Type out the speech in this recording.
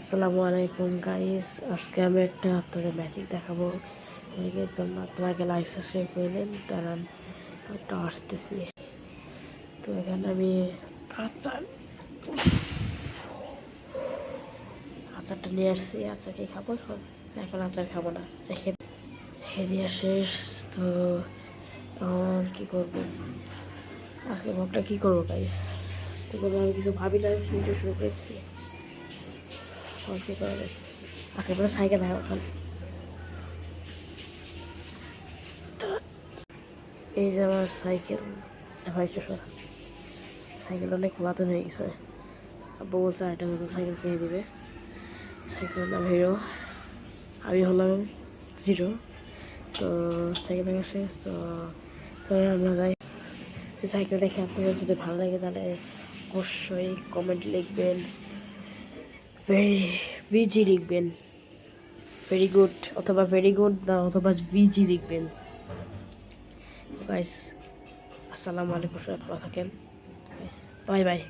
আসসালামু আলাইকুম গাইস, আজকে আমি একটা আপনাদের ম্যাজিক দেখাবো। এর জন্য আপনাকে লাইক সাবস্ক্রাইব করে নেন, কারণ একটা আসতেছি। তো এখানে আমি আচারটা নিয়ে আসছি। আচারকে খাবো এখন আচার খাবো না, রেখে দেওয়া শেষ। তো কি করবো আজকে, ভোগটা কি করবো গাইস? তো করবো আমি কিছু ভাবি না, ভিডিও শুরু করেছি। কি করা যায় আজকে? পরে সাইকেল দেখা ওখানে। এই যে আমার সাইকেল, ভাই সাইকেল অনেক পুরাতন হয়ে গেছে। আব্বু বলছে আরেকটা নতুন সাইকেল কিনে দিবে। সাইকেলের নাম হিরো, আমি হলাম জিরো। তো সাইকেল দেখা শেষ। তো চলে আমরা যাই। সাইকেল দেখে আপনাদের যদি ভালো লাগে তাহলে অবশ্যই কমেন্ট লিখবেন, ভিজি লিখবেন, ভেরি গুড অথবা ভেরি গুড না, অথবা ভিজি লিখবেন। গাইস আসসালামু আলাইকুম, সবাই ভালো থাকেন। Bye bye.